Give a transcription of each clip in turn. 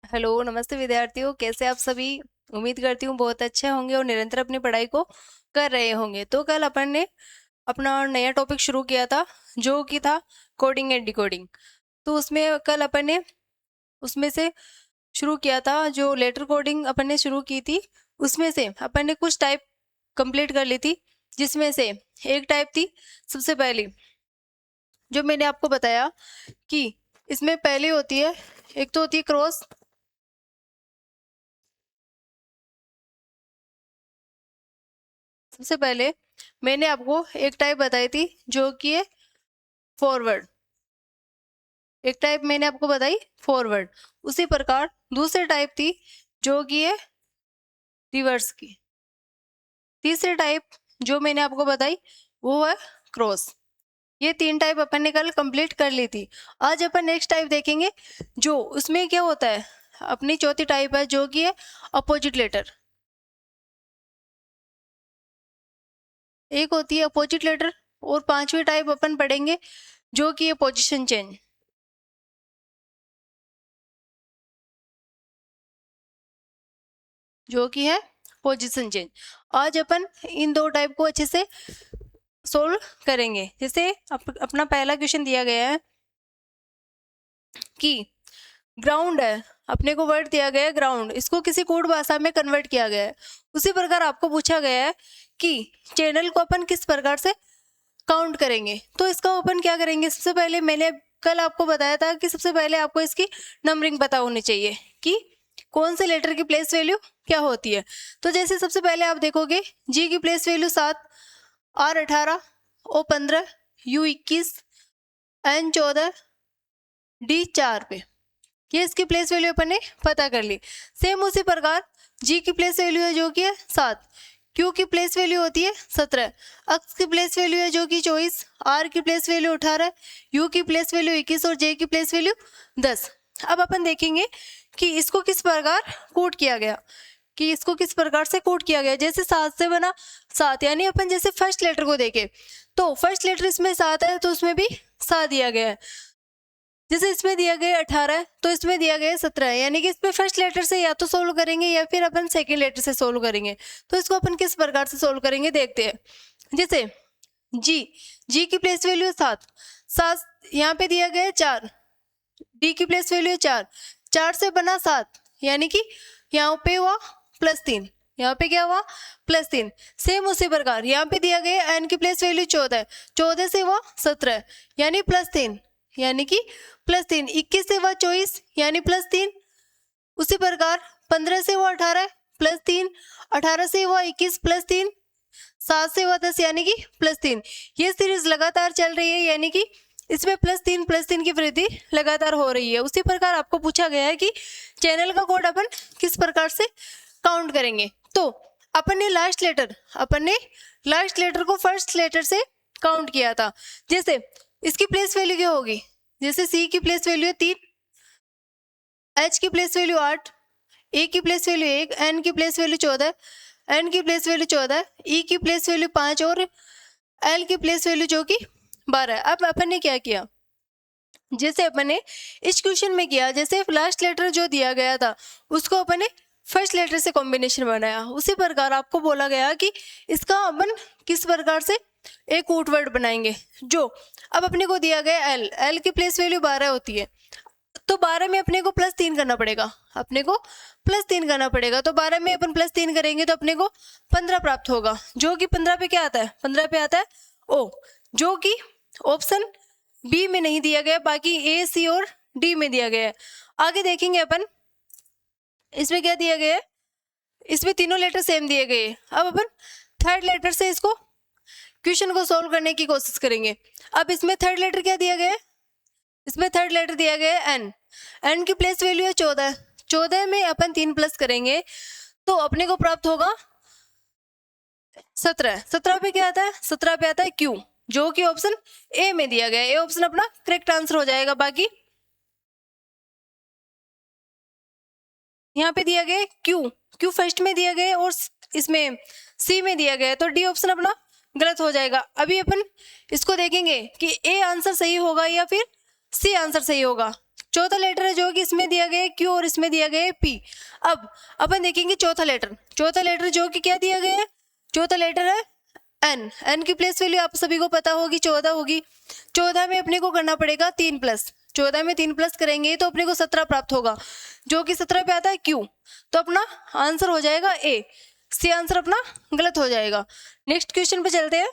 Hello, नमस्ते विद्यार्थियों। कैसे आप सभी? उम्मीद करती हूँ बहुत अच्छे होंगे और निरंतर अपनी पढ़ाई को कर रहे होंगे। तो कल अपन ने अपना नया टॉपिक शुरू किया था जो कि था कोडिंग एंड डिकोडिंग। तो उसमें कल अपन ने उसमें से शुरू किया था जो लेटर कोडिंग अपन ने शुरू की थी, उसमें से अपन ने कुछ टाइप कंप्लीट कर ली थी, जिसमें से एक टाइप थी सबसे पहली, जो मैंने आपको बताया कि इसमें पहली होती है, एक तो होती है क्रॉस। सबसे पहले मैंने आपको एक टाइप बताई थी जो कि है फॉरवर्ड। एक टाइप मैंने आपको बताई फॉरवर्ड। उसी प्रकार दूसरी टाइप थी जो कि है रिवर्स की। तीसरी टाइप जो मैंने आपको बताई वो है क्रॉस। ये तीन टाइप अपन ने कल कंप्लीट कर ली थी। आज अपन नेक्स्ट टाइप देखेंगे, जो उसमें क्या होता है। अपनी चौथी टाइप है जो कि है अपोजिट लेटर। एक होती है अपोजिट लेटर, और पांचवी टाइप अपन पढ़ेंगे जो कि है पोजीशन चेंज। जो कि है पोजीशन चेंज। आज अपन इन दो टाइप को अच्छे से सोल्व करेंगे। जैसे अपना पहला क्वेश्चन दिया गया है कि ग्राउंड है, अपने को वर्ड दिया गया है ग्राउंड, इसको किसी कोड भाषा में कन्वर्ट किया गया है। उसी प्रकार आपको पूछा गया है कि चैनल को अपन किस प्रकार से काउंट करेंगे। तो इसका अपन क्या करेंगे, सबसे पहले मैंने कल आपको बताया था कि सबसे पहले आपको इसकी नंबरिंग पता होनी चाहिए कि कौन से लेटर की प्लेस वैल्यू क्या होती है। तो जैसे सबसे पहले आप देखोगे जी की place value 7, R 18, O 15, U 21, N 14, D 4 पे। ये इसकी प्लेस वैल्यू अपन ने पता कर ली। सेम उसी प्रकार जी की प्लेस वैल्यू है जो कि है 7, क्यू की प्लेस वैल्यू होती है 17, एक्स की प्लेस वैल्यू है जो कि 24, आर की प्लेस वैल्यू 18, यू की प्लेस वैल्यू 21 और जे की प्लेस वैल्यू 10। अब अपन देखेंगे कि इसको किस प्रकार कोड किया गया, कि इसको किस प्रकार से कोड किया गया। जैसे 7 से बना 7, यानी अपन जैसे फर्स्ट लेटर को देखें तो फर्स्ट लेटर इसमें 7 है तो उसमें भी 7 दिया गया है। जैसे इसमें दिया गया 18 तो इसमें दिया गया 17, यानी कि इसमें फर्स्ट लेटर से या तो सोल्व करेंगे या फिर अपन सेकेंड लेटर से सोल्व करेंगे। तो इसको अपन किस प्रकार से सोल्व करेंगे देखते हैं। जैसे जी की प्लेस वैल्यू 7, 7 यहाँ पे दिया गया 4, डी की प्लेस वैल्यू 4, 4 से बना 7, यानी कि यहाँ पे हुआ +3, यहाँ पे क्या हुआ +3। सेम उसी प्रकार यहाँ पे दिया गया एन की प्लेस वैल्यू 14, 14 से हुआ 17, यानी +3, यानी कि +3, 21 से हुआ 24, यानी +3। उसी प्रकार 15 से हुआ 18, +3, 18 से हुआ 21, +3, 7 से हुआ 10, यानी कि +3। ये सीरीज लगातार चल रही है, यानी कि इसमें +3 की वृद्धि लगातार हो रही है। उसी प्रकार आपको पूछा गया है कि चैनल का कोड अपन किस प्रकार से काउंट करेंगे। तो अपन ने लास्ट लेटर को फर्स्ट लेटर से काउंट किया था। जैसे इसकी प्लेस वैल्यू क्या होगी, जैसे सी की प्लेस वैल्यू है 3, एच की प्लेस वैल्यू 8, ए की प्लेस वैल्यू 1, एन की प्लेस वैल्यू 14, एन की प्लेस वैल्यू 14, ई की प्लेस वैल्यू 5 और एल की प्लेस वैल्यू जो कि 12। अब अपन ने क्या किया, जैसे अपन ने इस क्वेश्चन में किया, जैसे लास्ट लेटर जो दिया गया था उसको अपन ने फर्स्ट लेटर से कॉम्बिनेशन बनाया। उसी प्रकार आपको बोला गया कि इसका अपन किस प्रकार से एक कोड वर्ड बनाएंगे। जो अब अपने को दिया गया एल की प्लेस वैल्यू 12 होती है, तो 12 में अपने को +3 करना पड़ेगा, अपने को +3 करना पड़ेगा। तो 12 में अपन +3 करेंगे तो अपने को 15 प्राप्त होगा, जो कि 15 पे क्या आता है, 15 पे आता है ओ, जो कि ऑप्शन बी में नहीं दिया गया, बाकी ए सी और डी में दिया गया है। आगे देखेंगे अपन इसमें क्या दिया गया है, इसमें तीनों लेटर सेम दिए गए। अब अपन थर्ड लेटर से इसको क्वेश्चन को सोल्व करने की कोशिश करेंगे। अब इसमें थर्ड लेटर क्या दिया गया है, इसमें थर्ड लेटर दिया गया है एन, एन की प्लेस वैल्यू है 14, 14 में अपन 3 प्लस करेंगे तो अपने को प्राप्त होगा 17, 17 पे क्या आता है, 17 पे आता है क्यू, जो कि ऑप्शन ए में दिया गया है। ए ऑप्शन अपना करेक्ट आंसर हो जाएगा। बाकी यहाँ पे दिया गया क्यू, क्यू फर्स्ट में दिया गया और इसमें सी में दिया गया है, तो डी ऑप्शन अपना गलत हो जाएगा। अभी अपन इसको देखेंगे कि ए आंसर सही होगा या फिर सी आंसर सही होगा। चौथा लेटर है जो कि इसमें दिया गया है Q और इसमें दिया गया है P। अब अपन देखेंगे चौथा लेटर जो कि क्या दिया गया है, चौथा लेटर है N की प्लेस वैल्यू आप सभी को पता होगी 14 होगी। 14 में अपने को करना पड़ेगा 3+, 14 में 3+ करेंगे तो अपने को 17 प्राप्त होगा, जो कि 17 पे आता है Q। तो अपना आंसर हो जाएगा A। सी आंसर अपना गलत हो जाएगा। नेक्स्ट क्वेश्चन पे चलते हैं।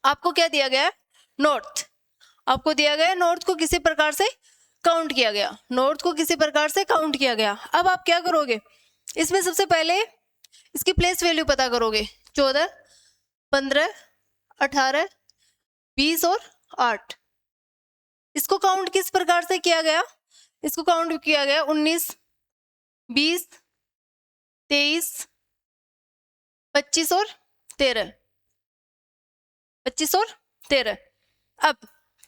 आपको क्या दिया गया है, नॉर्थ। आपको दिया गया है नॉर्थ को किसी प्रकार से काउंट किया गया, नॉर्थ को किसी प्रकार से काउंट किया गया। अब आप क्या करोगे, इसमें सबसे पहले इसकी प्लेस वैल्यू पता करोगे। 14, 15, 18, 20 और 8। इसको काउंट किस प्रकार से किया गया, इसको काउंट किया गया 19, 20, 23, 25 और 13, 25 और 13। अब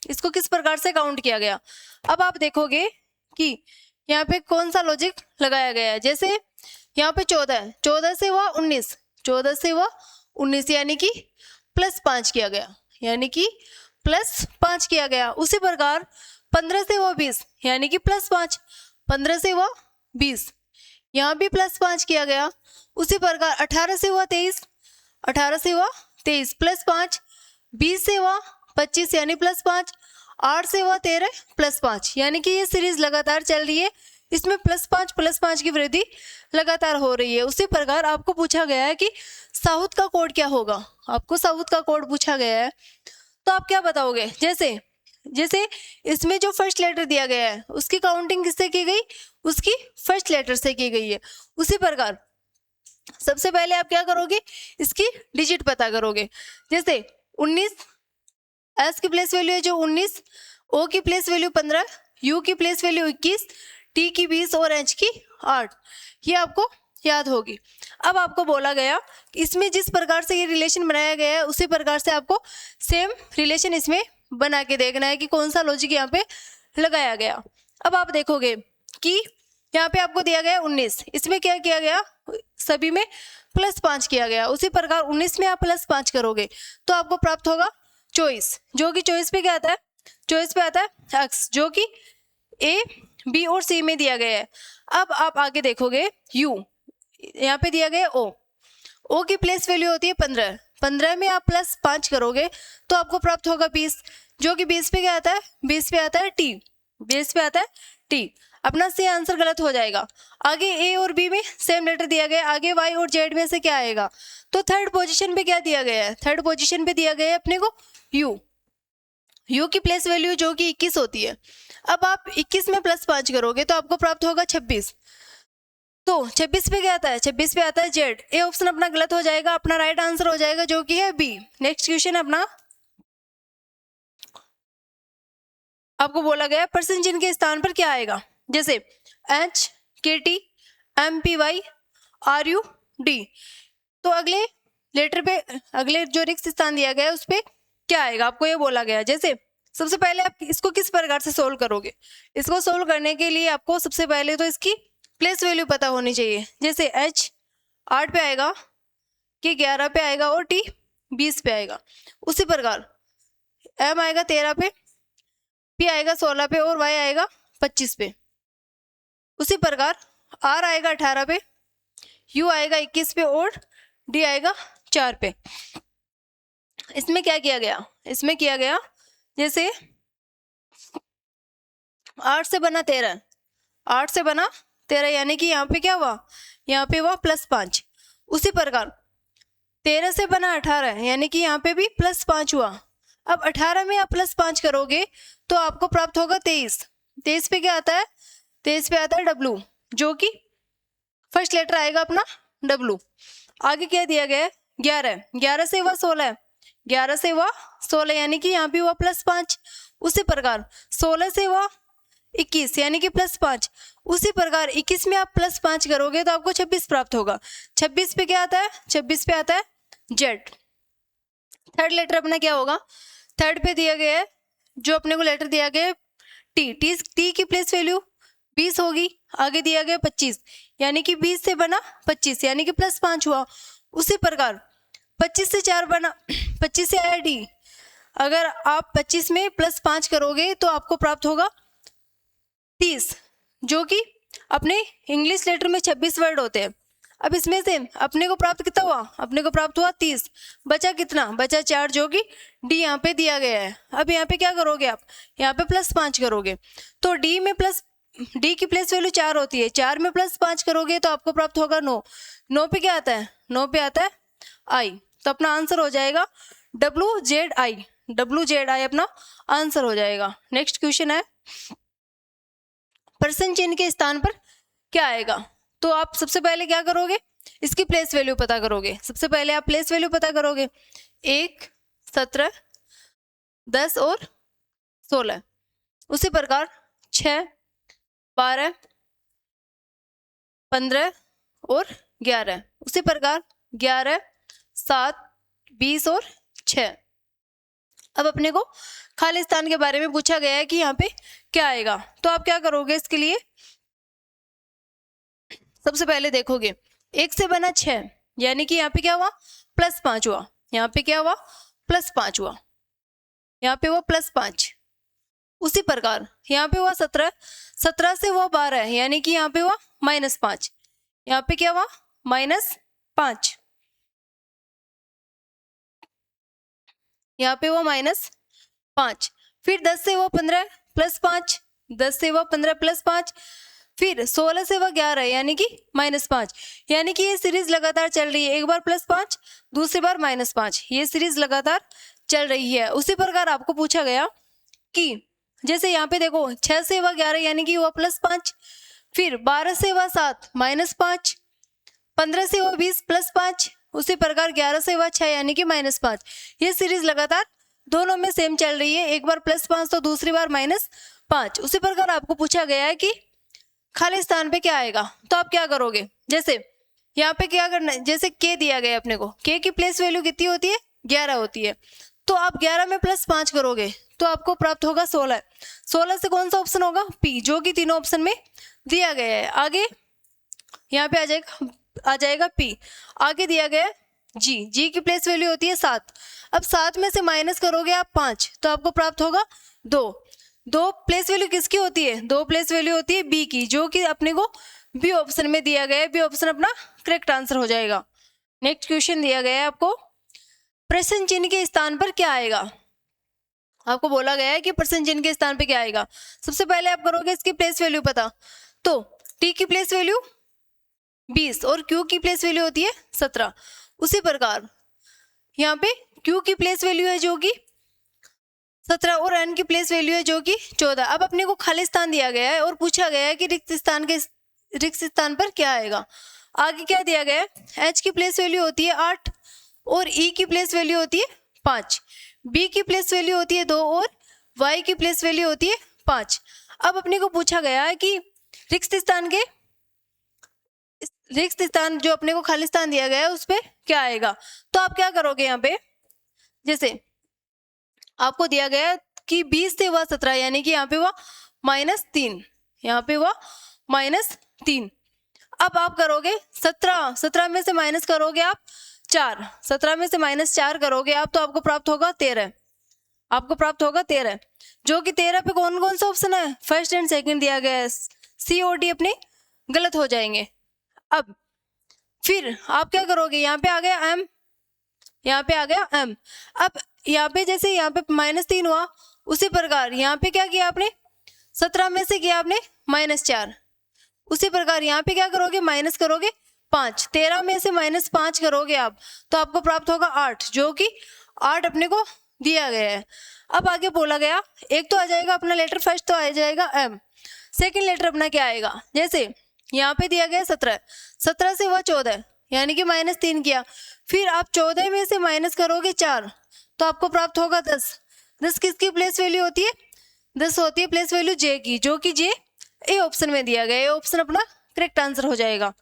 इसको किस प्रकार से काउंट किया गया, अब आप देखोगे कि यहाँ पे कौन सा लॉजिक लगाया गया है। जैसे यहाँ पे 14 है, 14 से हुआ 19, 14 से हुआ 19 यानी कि +5 किया गया, यानी कि +5 किया गया। उसी प्रकार 15 से हुआ 20 यानी कि +5, 15 से हुआ 20 यहाँ भी +5 किया गया। उसी प्रकार 18 से हुआ 23, 18 से हुआ 23 +5, 20 से हुआ 25 यानी +5, 8 से हुआ 13 +5, यानी कि ये सीरीज लगातार चल रही है, इसमें +5 की वृद्धि लगातार हो रही है। उसी प्रकार आपको पूछा गया है कि साउथ का कोड क्या होगा, आपको साउथ का कोड पूछा गया है तो आप क्या बताओगे। जैसे इसमें जो फर्स्ट लेटर दिया गया है उसकी काउंटिंग किससे की गई, उसकी फर्स्ट लेटर से की गई है। उसी प्रकार सबसे पहले आप क्या करोगे, इसकी डिजिट पता करोगे। जैसे 19 एस की प्लेस वैल्यू है जो 19, ओ की प्लेस वैल्यू 15, यू की प्लेस वैल्यू 21, टी की 20 और एच की 8, ये आपको याद होगी। अब आपको बोला गया कि इसमें जिस प्रकार से ये रिलेशन बनाया गया है उसी प्रकार से आपको सेम रिलेशन इसमें बना के देखना है कि कौन सा लॉजिक यहाँ पे लगाया गया। अब आप देखोगे कि यहाँ पे आपको दिया गया 19, इसमें क्या किया गया, सभी में +5 किया गया। उसी प्रकार 19 में आप +5 करोगे तो आपको प्राप्त होगा 24, जो कि 24 पे क्या आता है, 24 पे आता है x, जो कि A, B और C में दिया गया है। अब आप आगे देखोगे U, यहाँ पे दिया गया O की प्लेस वैल्यू होती है 15, 15 में आप +5 करोगे तो आपको प्राप्त होगा 20, जो कि 20 पे क्या आता है, 20 पे आता है T, 20 पे आता है T। अपना C आंसर गलत हो जाएगा। आगे A और B में सेम लेटर दिया गया, आगे Y और Z में से क्या आएगा, तो थर्ड पोजीशन पे क्या दिया गया है, थर्ड पोजीशन पे दिया गया है अपने को U की प्लेस वैल्यू जो कि 21 होती है। अब आप 21 में +5 करोगे तो आपको प्राप्त होगा 26, तो 26 पे क्या आता है, 26 पे आता है Z। ए ऑप्शन अपना गलत हो जाएगा, अपना राइट आंसर हो जाएगा जो कि है B। नेक्स्ट क्वेश्चन अपना, आपको बोला गया परसेंट चिन्ह के स्थान पर क्या आएगा। जैसे H, KT, MPY, RUD, तो अगले लेटर पे अगले जो रिक्त स्थान दिया गया है उस पे क्या आएगा, आपको ये बोला गया। जैसे सबसे पहले आप इसको किस प्रकार से सोल्व करोगे, इसको सोल्व करने के लिए आपको सबसे पहले तो इसकी प्लेस वैल्यू पता होनी चाहिए। जैसे H 8 पे आएगा, K 11 पे आएगा और T 20 पे आएगा। उसी प्रकार M आएगा 13 पे, P आएगा 16 पे और Y आएगा 25 पे। उसी प्रकार R आएगा 18 पे, U आएगा 21 पे और D आएगा 4 पे। इसमें क्या किया गया, इसमें किया गया जैसे 8 से बना 13, 8 से बना 13 यानी कि यहाँ पे क्या हुआ, यहाँ पे हुआ +5। उसी प्रकार 13 से बना 18 यानी कि यहाँ पे भी +5 हुआ। अब 18 में आप +5 करोगे तो आपको प्राप्त होगा 23। 23 पे क्या आता है, 23 पे आता है W, जो कि फर्स्ट लेटर आएगा अपना W। आगे क्या दिया गया है 11, 11 से हुआ 16, 11 से हुआ 16 यानी कि यहाँ भी हुआ +5। उसी प्रकार 16 से हुआ 21 यानी कि +5। उसी प्रकार 21 में आप +5 करोगे तो आपको 26 प्राप्त होगा। 26 पे क्या आता है, 26 पे आता है Z। थर्ड लेटर अपना क्या होगा, थर्ड पे दिया गया है जो अपने को लेटर दिया गया है T की प्लेस वैल्यू 20 होगी, आगे दिया गया 25 यानी कि 20 से बना 25 यानी कि +5 हुआ। उसी प्रकार 25 से 4 बना 25 से आया D, अगर आप 25 में +5 करोगे तो आपको प्राप्त होगा 30, जो कि अपने इंग्लिश लेटर में 26 वर्ड होते हैं। अब इसमें से अपने को प्राप्त कितना हुआ, अपने को प्राप्त हुआ 30, बचा कितना, बचा 4, जो कि डी यहाँ पे दिया गया है। अब यहाँ पे क्या करोगे आप, यहाँ पे +5 करोगे तो डी की प्लेस वैल्यू 4 होती है, 4 में +5 करोगे तो आपको प्राप्त होगा 9, 9 पे क्या आता है, 9 पे आता है आई, तो अपना आंसर हो जाएगा WZI, WZI अपना आंसर हो जाएगा। नेक्स्ट क्वेश्चन है परसेंट चिन्ह के स्थान पर क्या आएगा। तो आप सबसे पहले क्या करोगे, इसकी प्लेस वैल्यू पता करोगे। सबसे पहले आप प्लेस वैल्यू पता करोगे, 1, 17, 10 और 16। उसी प्रकार 6, 12, 15 और 11। उसी प्रकार 11, 7, 20 और 6। अब अपने को खाली स्थान के बारे में पूछा गया है कि यहाँ पे क्या आएगा। तो आप क्या करोगे इसके लिए, सबसे पहले देखोगे 1 से बना 6, यानी कि यहाँ पे क्या हुआ, +5 हुआ। यहाँ पे क्या हुआ, +5 हुआ। यहाँ पे हुआ +5। उसी प्रकार यहाँ पे हुआ 17, 17 से हुआ 12, यानी कि यहाँ पे हुआ -5। यहाँ पे क्या हुआ, -5। यहाँ पे हुआ -5। फिर 10 से हुआ 15 +5, 10 से हुआ 15 +5। फिर 16 से हुआ 11, यानी कि -5। यानी कि ये सीरीज लगातार चल रही है, एक बार +5, दूसरी बार -5, ये सीरीज लगातार चल रही है। उसी प्रकार आपको पूछा गया कि जैसे यहाँ पे देखो 6 से हुआ 11, यानी कि हुआ +5। फिर 12 से हुआ 7 -5, 15 से हुआ 20 +5। उसी प्रकार 11 से हुआ 6, यानी कि -5। ये सीरीज लगातार दोनों में सेम चल रही है, एक बार +5 तो दूसरी बार -5। उसी प्रकार आपको पूछा गया है कि खाली स्थान पे क्या आएगा। तो आप क्या करोगे, जैसे यहाँ पे क्या करना है, जैसे k दिया गया है अपने को, k की प्लेस वैल्यू कितनी होती है, 11 होती है। तो आप 11 में +5 करोगे तो आपको प्राप्त होगा 16। 16 से कौन सा ऑप्शन होगा, P, जो कि तीनों ऑप्शन में दिया गया है। आगे यहाँ पे आ जाएगा P। आगे दिया गया है G की प्लेस वैल्यू होती है 7। अब 7 में से माइनस करोगे आप 5, तो आपको प्राप्त होगा 2 प्लेस वैल्यू किसकी होती है, 2 प्लेस वैल्यू होती है B की, जो कि अपने को B ऑप्शन में दिया गया है। B ऑप्शन अपना करेक्ट आंसर हो जाएगा। नेक्स्ट क्वेश्चन दिया गया है आपको, प्रश्न चिन्ह के स्थान पर क्या आएगा। आपको बोला गया है कि प्रश्न चिन्ह के स्थान पे क्या आएगा। सबसे पहले आप करोगे इसकी प्लेस वैल्यू पता, तो T की प्लेस वैल्यू 20 और Q की प्लेस वैल्यू होती है 17। उसी प्रकार यहाँ पे Q की प्लेस वैल्यू है जो कि 17 और N की प्लेस वैल्यू है जो कि 14। अब अपने को खाली स्थान दिया गया है और पूछा गया है कि रिक्त स्थान पर क्या आएगा। आगे क्या दिया गया है, H की प्लेस वैल्यू होती है 8 और E की प्लेस वैल्यू होती है 5, B की प्लेस वैल्यू होती है 2 और Y की प्लेस वैल्यू होती है 5। अब अपने को पूछा गया है कि रिक्त स्थान जो अपने को खाली स्थान दिया गया है उस पे क्या आएगा। तो आप क्या करोगे, यहाँ पे जैसे आपको दिया गया कि 20 से हुआ 17, यानी कि यहाँ पे हुआ -3, यहाँ पे हुआ -3। अब आप करोगे 17 में से माइनस करोगे आप 4, 17 में से -4 करोगे आप, तो आपको प्राप्त होगा 13। आपको प्राप्त होगा 13, जो कि 13 पे कौन कौन सा ऑप्शन है, फर्स्ट एंड सेकंड दिया गया है, C और D अपने गलत हो जाएंगे। अब फिर आप क्या करोगे, यहाँ पे आ गया M, यहाँ पे आ गया M। अब यहाँ पे जैसे यहाँ पे -3 हुआ, उसी प्रकार यहाँ पे क्या किया आपने, 17 में से किया आपने -4। उसी प्रकार यहाँ पे क्या करोगे, माइनस करोगे 5, 13 में से -5 करोगे आप, तो आपको प्राप्त होगा 8, जो कि 8 अपने को दिया गया है। अब आगे बोला गया, एक तो आ जाएगा अपना लेटर फर्स्ट, तो आ जाएगा M। सेकंड लेटर अपना क्या आएगा, जैसे यहाँ पे दिया गया 17, 17 से हुआ 14, यानी कि -3 किया। फिर आप 14 में से माइनस करोगे 4, तो आपको प्राप्त होगा 10। 10 किसकी प्लेस वैल्यू होती है, 10 होती है प्लेस वैल्यू J की, जो कि J ए ऑप्शन में दिया गया है। ऑप्शन अपना करेक्ट आंसर हो जाएगा।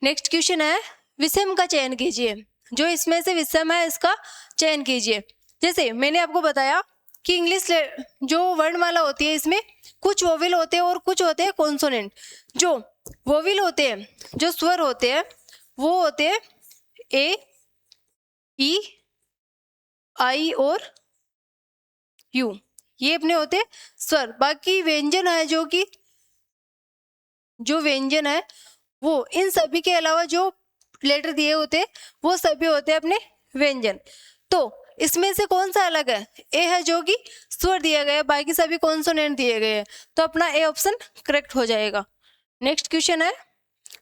नेक्स्ट क्वेश्चन है, विषम का चयन कीजिए। जो इसमें से विषम है इसका चयन कीजिए। जैसे मैंने आपको बताया कि इंग्लिश जो वर्णमाला होती है इसमें कुछ वोवेल होते हैं और कुछ होते हैं कॉन्सोनेंट। जो वोवेल होते हैं, जो स्वर होते हैं, वो होते हैं A, E, आई और यू, ये अपने होते हैं स्वर। बाकी व्यंजन है जो व्यंजन है वो इन सभी के अलावा जो लेटर दिए होते हैं वो सभी होते हैं अपने व्यंजन। तो इसमें से कौन सा अलग है? ए है जो कि स्वर दिया गया है, बाकी सभी कॉन्सोनेंट दिए गए हैं, तो अपना ए ऑप्शन करेक्ट हो जाएगा। नेक्स्ट क्वेश्चन है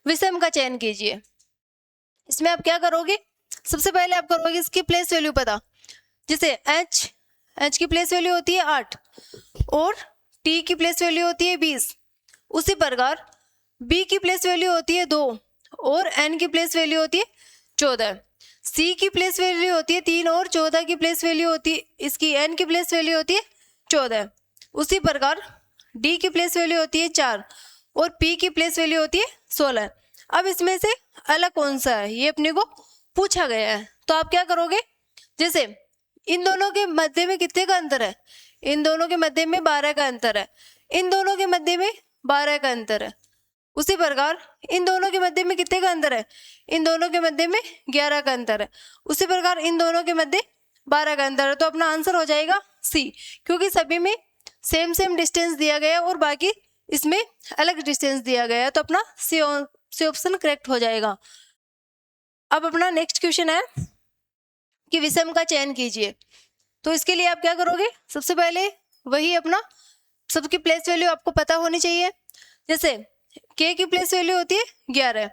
विषम का चयन कीजिए। इसमें आप क्या करोगे? सबसे पहले आप करोगे इसकी प्लेस वैल्यू पता, जैसे एच की प्लेस वैल्यू होती है 8 और टी की प्लेस वैल्यू होती है 20। उसी प्रकार बी की प्लेस वैल्यू होती है 2 और एन की प्लेस वैल्यू होती है 14। सी की प्लेस वैल्यू होती है 3 और 14 की प्लेस वैल्यू होती है, इसकी एन की प्लेस वैल्यू होती है 14। उसी प्रकार डी की प्लेस वैल्यू होती है 4 और पी की प्लेस वैल्यू होती है 16। अब इसमें से अलग कौन सा है ये अपने को पूछा गया है, तो आप क्या करोगे? जैसे इन दोनों के मध्य में कितने का अंतर है? इन दोनों के मध्य में 12 का अंतर है। इन दोनों के मध्य में 12 का अंतर है। उसी प्रकार इन दोनों के मध्य में कितने का अंतर है? इन दोनों के मध्य में 11 का अंतर है। उसी प्रकार इन दोनों के मध्य 12 का अंतर है, तो अपना आंसर हो जाएगा सी, क्योंकि सभी में सेम डिस्टेंस दिया गया है और बाकी इसमें अलग डिस्टेंस दिया गया है, तो अपना सी ऑप्शन करेक्ट हो जाएगा। अब अपना नेक्स्ट क्वेश्चन है कि विषम का चयन कीजिए। तो इसके लिए आप क्या करोगे? सबसे पहले वही अपना सबकी प्लेस वैल्यू आपको पता होनी चाहिए। जैसे के की प्लेस वैल्यू होती है 11,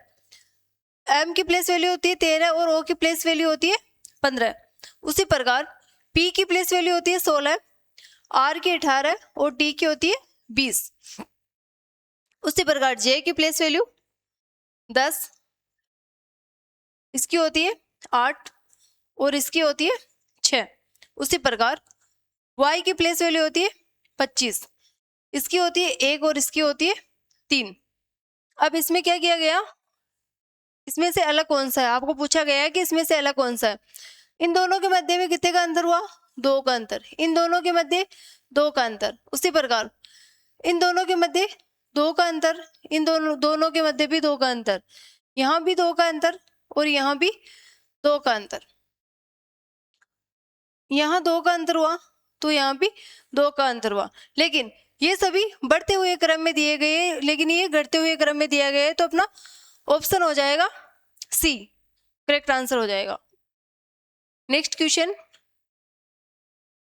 एम की प्लेस वैल्यू होती है 13 और ओ की प्लेस वैल्यू होती है 15। उसी प्रकार पी की प्लेस वैल्यू होती है 16, आर की 18 और डी की होती है 20। उसी प्रकार जे की प्लेस वैल्यू 10, इसकी होती है 8 और इसकी होती है 6। उसी प्रकार y की प्लेस वैल्यू होती है 25, इसकी होती है 1 और इसकी होती है 3। अब इसमें क्या किया गया? इसमें से अलग कौन सा है? आपको पूछा गया है कि इसमें से अलग कौन सा है। इन दोनों के मध्य में कितने का अंतर हुआ? 2 का अंतर। इन दोनों के मध्य 2 का अंतर। उसी प्रकार इन दोनों के मध्य 2 का अंतर, इन दोनों के मध्य भी 2 का अंतर, यहाँ भी 2 का अंतर और यहाँ भी 2 का अंतर। यहाँ 2 का अंतर हुआ तो यहाँ भी 2 का अंतर हुआ, लेकिन ये सभी बढ़ते हुए क्रम में दिए गए, लेकिन ये घटते हुए क्रम में दिया गया है, तो अपना ऑप्शन हो जाएगा सी, करेक्ट आंसर हो जाएगा। नेक्स्ट क्वेश्चन,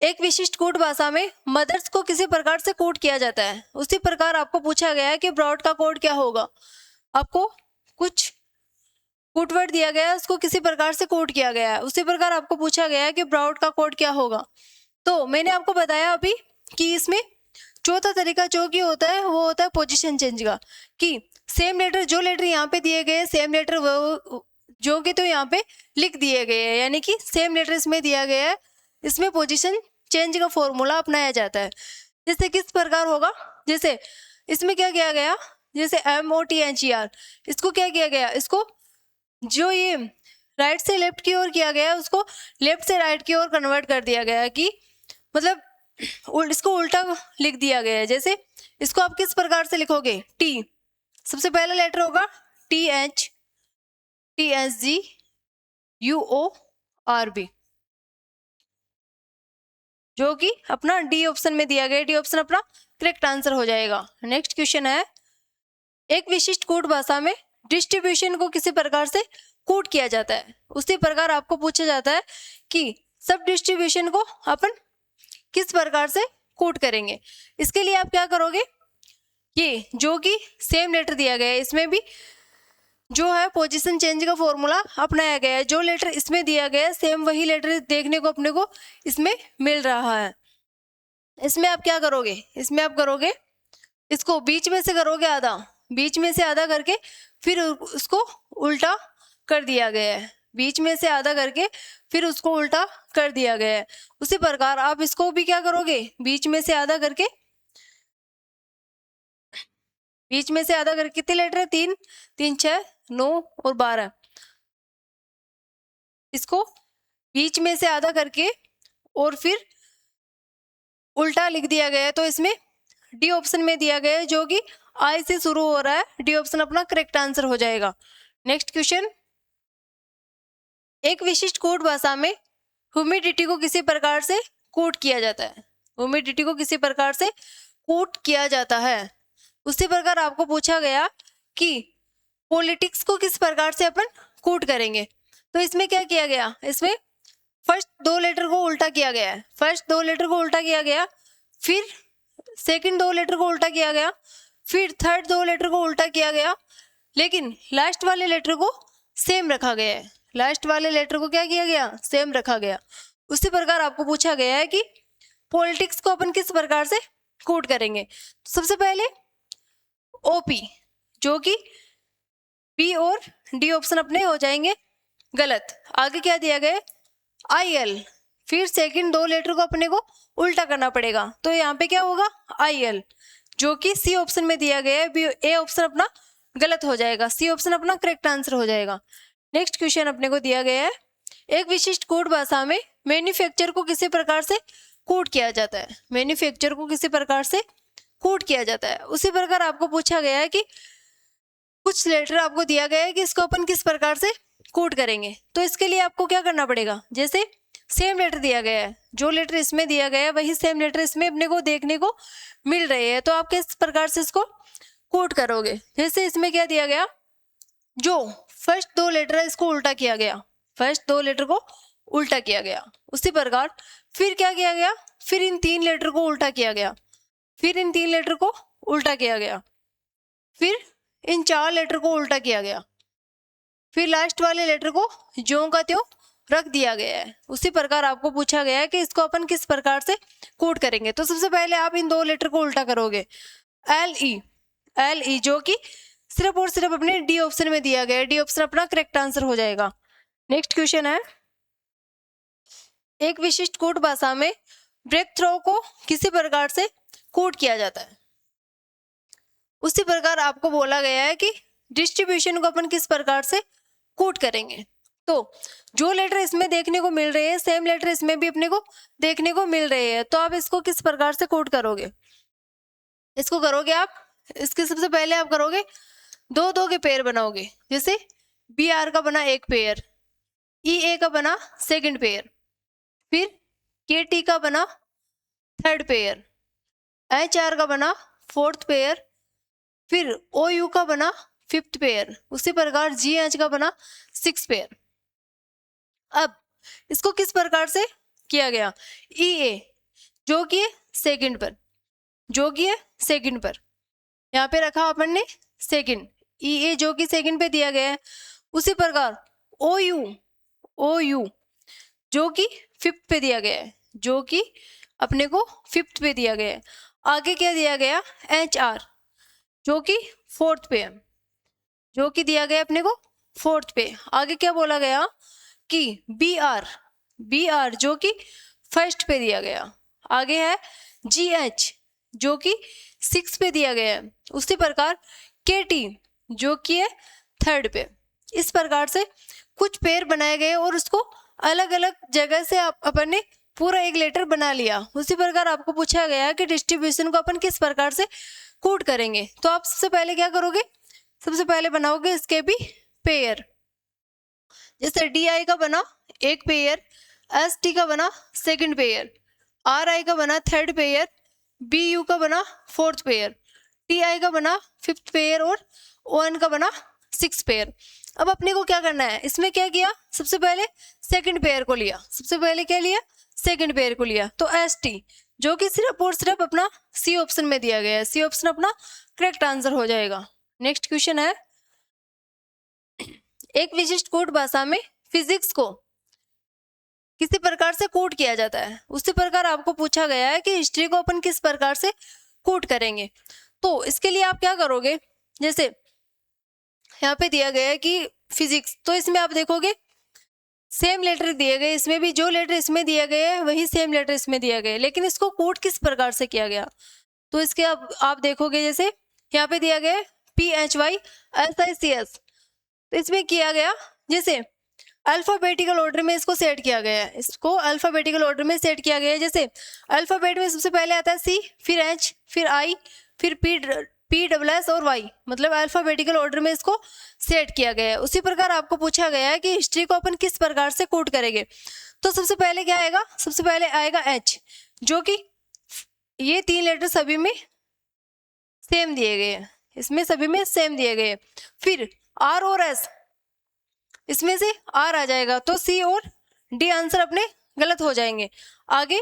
एक विशिष्ट कूट भाषा में मदर्स को किसी प्रकार से कोड किया जाता है। उसी प्रकार आपको पूछा गया है कि ब्रॉड का कोड क्या होगा। आपको कुछ कूट वर्ड दिया गया है, उसको किसी प्रकार से कोड किया गया है। उसी प्रकार आपको पूछा गया है कि ब्रॉड का कोड क्या होगा। तो मैंने आपको बताया अभी कि इसमें चौथा तरीका जो कि होता है वो होता है पोजीशन चेंज का, कि सेम लेटर, जो लेटर यहाँ पे दिए गए सेम लेटर वो जो कि तो यहाँ पे लिख दिए गए हैं, यानी कि सेम लेटर इसमें दिया गया है, इसमें पोजीशन चेंज का फॉर्मूला अपनाया जाता है। जैसे किस प्रकार होगा? जैसे इसमें क्या किया गया, जैसे MOTHER, इसको क्या किया गया, इसको जो ये राइट से लेफ्ट की ओर किया गया उसको लेफ्ट से राइट की ओर कन्वर्ट कर दिया गया, कि मतलब इसको उल्टा लिख दिया गया है। जैसे इसको आप किस प्रकार से लिखोगे? टी, सबसे पहला लेटर होगा THGUORB, जो कि अपना डी ऑप्शन में दिया गया। डी ऑप्शन अपना करेक्ट आंसर हो जाएगा। नेक्स्ट क्वेश्चन है, एक विशिष्ट कूट भाषा में डिस्ट्रीब्यूशन को किसी प्रकार से कूट किया जाता है। उसी प्रकार आपको पूछा जाता है कि सब डिस्ट्रीब्यूशन को अपन किस प्रकार से कूट करेंगे। इसके लिए आप क्या करोगे? ये जो कि सेम लेटर दिया गया है, इसमें भी जो है पोजीशन चेंज का फॉर्मूला अपनाया गया है। जो लेटर इसमें दिया गया है सेम वही लेटर देखने को अपने को इसमें मिल रहा है। इसमें आप क्या करोगे? इसमें आप करोगे इसको बीच में से करोगे आधा, बीच में से आधा करके फिर उसको उल्टा कर दिया गया है। बीच में से आधा करके फिर उसको उल्टा कर दिया गया है। उसी प्रकार आप इसको भी क्या करोगे? बीच में से आधा करके, बीच में से आधा करके कितने लेटर है? 3 3 6 9 और 12। इसको बीच में से आधा करके और फिर उल्टा लिख दिया गया है, तो इसमें डी ऑप्शन में दिया गया है जो कि आई से शुरू हो रहा है। डी ऑप्शन अपना करेक्ट आंसर हो जाएगा। नेक्स्ट क्वेश्चन, एक विशिष्ट कूट भाषा में ह्यूमिडिटी को किसी प्रकार से कोट किया जाता है, ह्यूमिडिटी को किसी प्रकार से कोट किया जाता है। उसी प्रकार आपको पूछा गया कि पॉलिटिक्स को किस प्रकार से अपन कोट करेंगे। तो इसमें क्या किया गया, इसमें फर्स्ट 2 लेटर को उल्टा किया गया है, फर्स्ट 2 लेटर को उल्टा किया गया, फिर सेकंड 2 लेटर को उल्टा किया गया, फिर थर्ड 2 लेटर को उल्टा किया गया, लेकिन लास्ट वाले लेटर को सेम रखा गया है, लास्ट वाले लेटर को क्या किया गया, सेम रखा गया। उसी प्रकार आपको पूछा गया है कि पॉलिटिक्स को अपन किस प्रकार से कोट करेंगे। सबसे पहले ओपी, जो कि बी और डी ऑप्शन अपने हो जाएंगे गलत। आगे क्या दिया गया, IL, फिर सेकंड 2 लेटर को अपने को उल्टा करना पड़ेगा, तो यहाँ पे क्या होगा IL, जो कि सी ऑप्शन में दिया गया है, बी ए ऑप्शन अपना गलत हो जाएगा, सी ऑप्शन अपना करेक्ट आंसर हो जाएगा। नेक्स्ट क्वेश्चन अपने को दिया गया है, एक विशिष्ट कोड भाषा में मैन्युफैक्चर को किसी प्रकार से कोड किया जाता है, मैन्युफैक्चर को किसी प्रकार से कोड किया जाता है। उसी प्रकार आपको पूछा गया है कि कुछ लेटर आपको दिया गया है कि इसको अपन किस प्रकार से कोड करेंगे। तो इसके लिए आपको क्या करना पड़ेगा, जैसे सेम लेटर दिया गया है, जो लेटर इसमें दिया गया है वही सेम लेटर इसमें अपने को देखने को मिल रहे हैं, तो आप किस प्रकार से इसको कोड करोगे। जैसे इसमें क्या दिया गया, जो फर्स्ट 2 लेटर है इसको उल्टा किया गया, फर्स्ट 2 लेटर को उल्टा किया गया। उसी प्रकार फिर क्या किया गया, फिर इन 3 लेटर को उल्टा किया गया, फिर इन 3 लेटर को उल्टा किया गया, फिर इन 4 लेटर को उल्टा किया गया, फिर लास्ट वाले लेटर को ज्यों का त्यों रख दिया गया है। उसी प्रकार आपको पूछा गया है कि इसको अपन किस प्रकार से कोड करेंगे। तो सबसे पहले आप इन 2 लेटर को उल्टा करोगे, LE, जो कि सिर्फ और सिर्फ अपने डी ऑप्शन में दिया गया है, डी ऑप्शन अपना करेक्ट आंसर हो जाएगा। नेक्स्ट क्वेश्चन है, एक विशिष्ट कोड भाषा में ब्रेक थ्रो को किसी प्रकार से कोड किया जाता है। उसी प्रकार आपको बोला गया है कि डिस्ट्रीब्यूशन को अपन किस प्रकार से कोड करेंगे। तो जो लेटर इसमें देखने को मिल रहे हैं सेम लेटर इसमें भी अपने को देखने को मिल रहे हैं, तो आप इसको किस प्रकार से कोड करोगे। इसको करोगे आप, इसके सबसे पहले आप करोगे 2-2 के पेयर बनाओगे, जैसे BR का बना एक पेयर, EA का बना सेकंड पेयर, फिर KT का बना थर्ड पेयर, HR का बना फोर्थ पेयर, फिर OU का बना फिफ्थ पेयर, उसी प्रकार GH का बना 6 पेयर। अब इसको किस प्रकार से किया गया, EA जो कि सेकंड पर, जो कि है सेकंड पर, यहाँ पे रखा अपन ने सेकंड, EA जो कि सेकंड पे दिया गया है। उसी प्रकार OU जो कि फिफ्थ पे दिया गया है, जो कि अपने को फिफ्थ पे दिया गया है। आगे क्या दिया गया, HR जो कि फोर्थ पे है, जो कि दिया गया अपने को फोर्थ पे। आगे क्या बोला गया कि BR जो कि फर्स्ट पे दिया गया। आगे है GH जो कि 6 पे दिया गया है। उसी प्रकार KT जो कि है थर्ड पे। इस प्रकार से कुछ पेयर बनाए गए और उसको अलग अलग जगह से अपन ने पूरा एक लेटर बना लिया। उसी प्रकार आपको पूछा गया कि डिस्ट्रीब्यूशन को अपन किस प्रकार से कोड करेंगे। तो आप सबसे पहले क्या करोगे, सबसे पहले बनाओगे इसके भी पेयर, जैसे DI का बना एक पेयर, ST का बना सेकंड पेयर, RI का बना थर्ड पेयर, BU का बना फोर्थ पेयर, TI का बना फिफ्थ पेयर और ON का बना 6 पेयर। अब अपने को क्या करना है, इसमें क्या किया, सबसे पहले सेकंड पेयर को लिया, सबसे पहले क्या लिया, सेकंड पेयर को लिया। तो ST जो कि सिर्फ और सिर्फ अपना C ऑप्शन में दिया गया है, C ऑप्शन अपना करेक्ट आंसर हो जाएगा। नेक्स्ट क्वेश्चन है, एक विशिष्ट कोड भाषा में फिजिक्स को किसी प्रकार से कोड किया जाता है। उसी प्रकार आपको पूछा गया है कि हिस्ट्री को अपन किस प्रकार से कोड करेंगे। तो इसके लिए आप क्या करोगे, जैसे यहाँ पे दिया गया है कि फिजिक्स, तो इसमें आप देखोगे सेम लेटर दिए गए, इसमें भी जो लेटर इसमें दिया गया है वही सेम लेटर इसमें दिया गया है, लेकिन इसको कोड किस प्रकार से किया गया। तो इसके आप देखोगे, जैसे यहाँ पे दिया गया है PHYSICS, तो इसमें किया गया जैसे अल्फाबेटिकल ऑर्डर में इसको सेट किया गया है, इसको अल्फाबेटिकल ऑर्डर में सेट किया गया है। जैसे अल्फाबेट में सबसे पहले आता है C, फिर H, फिर I, फिर P PSS और Y, मतलब अल्फाबेटिकल ऑर्डर में इसको सेट किया गया है। उसी प्रकार आपको पूछा गया है कि हिस्ट्री को अपन किस प्रकार से कोड करेंगे। तो सबसे पहले क्या आएगा, सबसे पहले आएगा H, जो कि ये 3 लेटर सभी में सेम दिए गए हैं, इसमें सभी में सेम दिए गए हैं। फिर R और S, इसमें से R आ जाएगा, तो C और D आंसर अपने गलत हो जाएंगे। आगे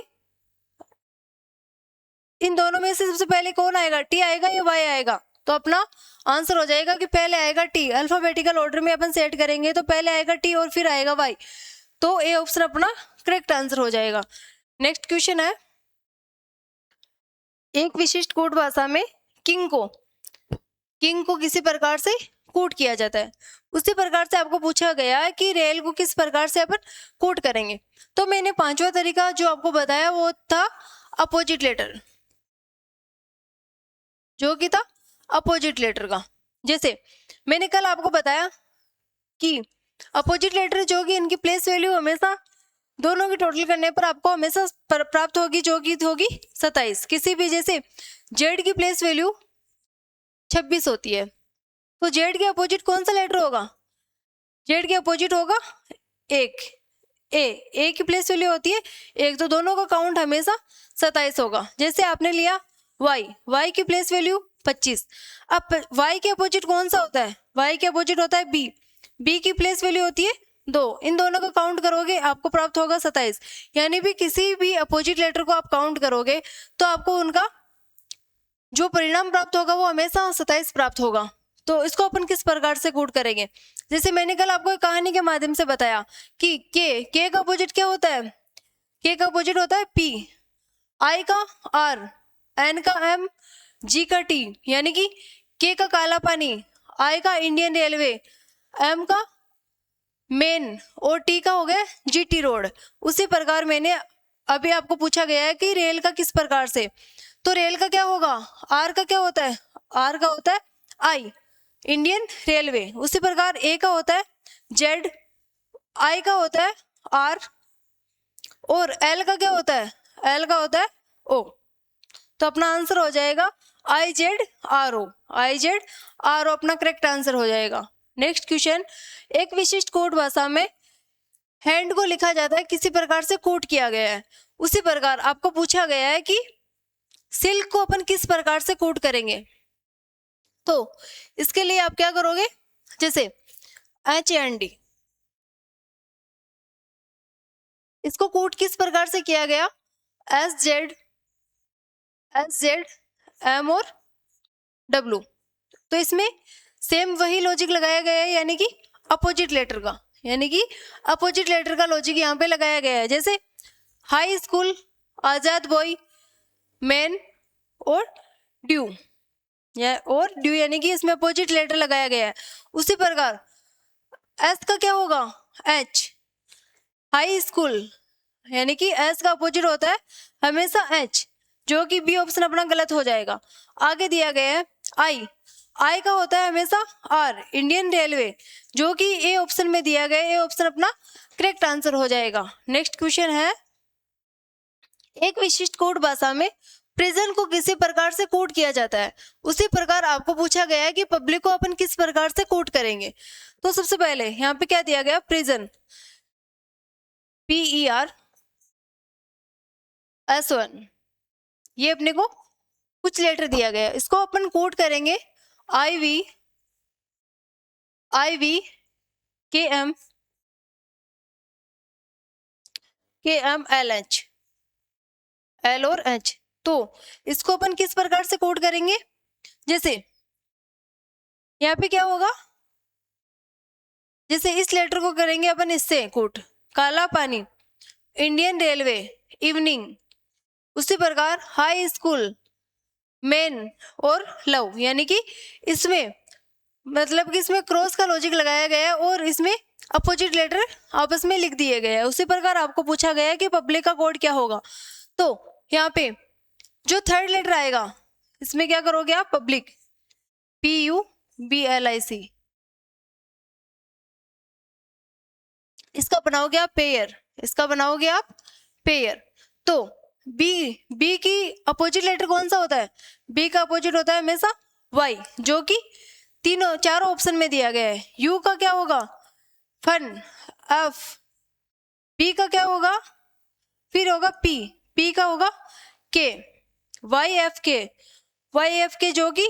इन दोनों में से सबसे पहले कौन आएगा, T आएगा या Y आएगा? तो अपना आंसर हो जाएगा कि पहले आएगा T। अल्फाबेटिकल ऑर्डर में अपन सेट करेंगे तो पहले आएगा T और फिर आएगा Y, तो ए ऑप्शन अपना करेक्ट आंसर हो जाएगा। नेक्स्ट क्वेश्चन है, एक विशिष्ट कूट भाषा में किंग को किसी प्रकार से कूट किया जाता है। उसी प्रकार से आपको पूछा गया है कि रेल को किस प्रकार से अपन कूट करेंगे। तो मैंने 5वां तरीका जो आपको बताया वो था अपोजिट लेटर, जो कि था अपोजिट लेटर का। जैसे मैंने कल आपको बताया कि अपोजिट लेटर जो कि इनकी प्लेस वैल्यू हमेशा दोनों की टोटल करने पर आपको हमेशा प्राप्त होगी, जो कि होगी 27। किसी भी, जैसे जेड की प्लेस वैल्यू 26 होती है, तो जेड के अपोजिट कौन सा लेटर होगा, जेड के अपोजिट होगा एक, ए की प्लेस वैल्यू होती है एक, तो दोनों का काउंट हमेशा 27 होगा। जैसे आपने लिया वाई की प्लेस वैल्यू 25, अब वाई के अपोजिट कौन सा होता है, वाई के अपोजिट होता है बी की प्लेस वैल्यू होती है 2, इन दोनों का काउंट करोगे आपको प्राप्त होगा 27। यानी भी किसी भी अपोजिट लेटर को आप काउंट करोगे तो आपको उनका जो परिणाम प्राप्त होगा वो हमेशा 27 प्राप्त होगा। तो इसको अपन किस प्रकार से कूट करेंगे, जैसे मैंने कल आपको एक कहानी के माध्यम से बताया कि के का अपोजिट क्या होता है, के का अपोजिट होता है P, I का R, N का M, G का T, यानी कि के का काला पानी, I का इंडियन रेलवे, M का मेन और T का हो गया GT रोड। उसी प्रकार मैंने अभी आपको पूछा गया है कि रेल का किस प्रकार से, तो रेल का क्या होगा, R का क्या होता है, R का होता है I, इंडियन रेलवे। उसी प्रकार A का होता है Z, I का होता है R, और L का क्या होता है, L का होता है O। तो अपना आंसर हो जाएगा IZRO, IZRO अपना करेक्ट आंसर हो जाएगा। नेक्स्ट क्वेश्चन, एक विशिष्ट कोट भाषा में हैंड को लिखा जाता है किसी प्रकार से कोट किया गया है। उसी प्रकार आपको पूछा गया है कि सिल्क को अपन किस प्रकार से कोट करेंगे। तो इसके लिए आप क्या करोगे, जैसे HAND, इसको कोट किस प्रकार से किया गया, SZ, M और W। तो इसमें सेम वही लॉजिक लगाया गया है, यानी कि अपोजिट लेटर का, यानी कि अपोजिट लेटर का लॉजिक यहाँ पे लगाया गया है। जैसे हाई स्कूल, आजाद बॉय, मैन और ड्यू, यानी कि इसमें अपोजिट लेटर लगाया गया है। उसी प्रकार एस का क्या होगा, H, हाई स्कूल, यानी कि एस का अपोजिट होता है हमेशा H, जो कि बी ऑप्शन अपना गलत हो जाएगा। आगे दिया गया है आई का होता है हमेशा R, इंडियन रेलवे, जो कि ए ऑप्शन में दिया गया है, ए ऑप्शन अपना करेक्ट आंसर हो जाएगा। नेक्स्ट क्वेश्चन है, एक विशिष्ट कोड भाषा में प्रिजन को किसी प्रकार से कोड किया जाता है। उसी प्रकार आपको पूछा गया है कि पब्लिक को अपन किस प्रकार से कोड करेंगे। तो सबसे पहले यहाँ पे क्या दिया गया, प्रिजन, PERS1, ये अपने को कुछ लेटर दिया गया, इसको अपन कोड करेंगे IV, KM, LH, L और H। तो इसको अपन किस प्रकार से कोड करेंगे, जैसे यहाँ पे क्या होगा, जैसे इस लेटर को करेंगे अपन इससे कोड, काला पानी, इंडियन रेलवे, इवनिंग। उसी प्रकार हाई स्कूल, मेन और लव, यानी कि इसमें मतलब कि इसमें क्रॉस का लॉजिक लगाया गया है और इसमें अपोजिट लेटर आपस में लिख दिए गए हैं। उसी प्रकार आपको पूछा गया है कि पब्लिक का कोड क्या होगा। तो यहाँ पे जो थर्ड लेटर आएगा इसमें क्या करोगे आप, पब्लिक, PUBLIC, इसका बनाओगे आप पेयर, इसका बनाओगे आप पेयर। तो बी की अपोजिट लेटर कौन सा होता है, बी का अपोजिट होता है हमेशा वाई, जो कि तीनों चारों ऑप्शन में दिया गया है। यू का क्या होगा, फन, एफ, पी का क्या होगा, फिर होगा पी, पी का होगा के, वाई एफ के जो कि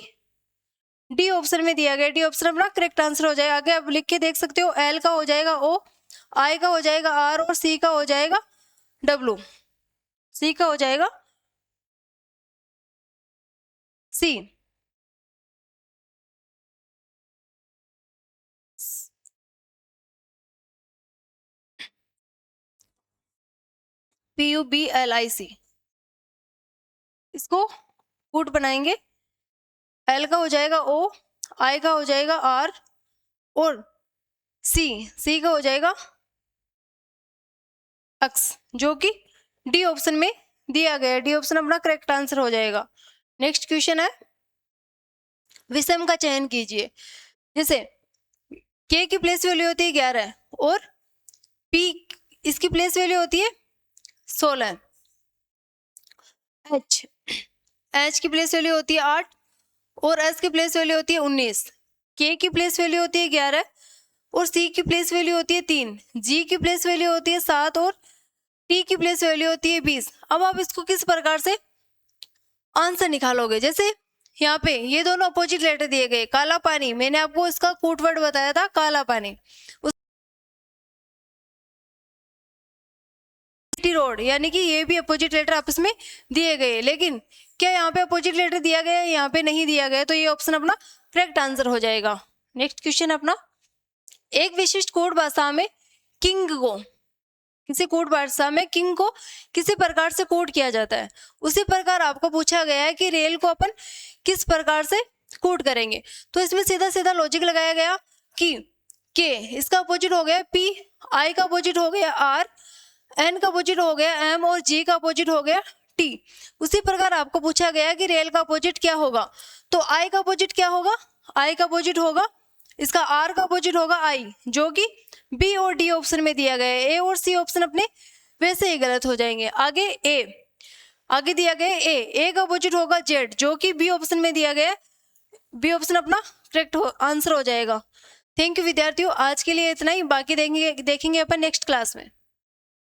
डी ऑप्शन में दिया गया। डी ऑप्शन अपना करेक्ट आंसर हो जाएगा। आगे आप लिख के देख सकते हो, एल का हो जाएगा ओ, आई का हो जाएगा आर और सी का हो जाएगा डब्ल्यू, सी का हो जाएगा सी। PUBLIC, इसको पुट बनाएंगे। एल का हो जाएगा ओ, आई का हो जाएगा आर और सी का हो जाएगा एक्स, जो कि डी ऑप्शन में दिया गया है। डी ऑप्शन अपना करेक्ट आंसर हो जाएगा। नेक्स्ट क्वेश्चन है, विषम का चयन कीजिए। जैसे के की प्लेस वैल्यू होती है 11 और पी इसकी प्लेस वैल्यू होती है 16, एच की प्लेस वैल्यू होती है 8 और एस की प्लेस वैल्यू होती है 19। के की प्लेस वैल्यू होती है 11 और सी की प्लेस वैल्यू होती है 3, जी की प्लेस वैल्यू होती है 7 और टी की प्लेस वैल्यू होती है 20। अब आप इसको किस प्रकार से आंसर निकालोगे। जैसे यहाँ पे ये दोनों अपोजिट लेटर दिए गए, काला पानी, मैंने आपको इसका कोड वर्ड बताया था काला पानी, रोड, यानी कि ये भी अपोजिट लेटर आपस में दिए गए, लेकिन क्या यहाँ पे अपोजिट लेटर दिया गया है, यहाँ पे नहीं दिया गया, तो ये ऑप्शन अपना करेक्ट आंसर हो जाएगा। नेक्स्ट क्वेश्चन अपना, एक विशिष्ट कोड भाषा में किंग को किसी प्रकार से कोड किया जाता है, उसी प्रकार आपको पूछा गया है कि रेल को अपन किस प्रकार से कोड करेंगे। तो इसमें सीधा सीधा लॉजिक लगाया गया कि के इसका अपोजिट हो गया पी, आई का अपोजिट हो गया आर, एन का अपोजिट हो गया एम और जी का अपोजिट हो गया टी। उसी प्रकार आपको पूछा गया कि रेल का अपोजिट क्या होगा, तो आई का अपोजिट क्या होगा, आई का अपोजिट होगा इसका आर का अपोजिट होगा आई, जो कि बी और डी ऑप्शन में दिया गया है। ए और सी ऑप्शन अपने वैसे ही गलत हो जाएंगे। आगे दिया गया ए का अपोजिट होगा जेड, जो कि बी ऑप्शन में दिया गया है, बी ऑप्शन अपना करेक्ट आंसर हो जाएगा। थैंक यू विद्यार्थियों, आज के लिए इतना ही, बाकी देखेंगे अपन नेक्स्ट क्लास में।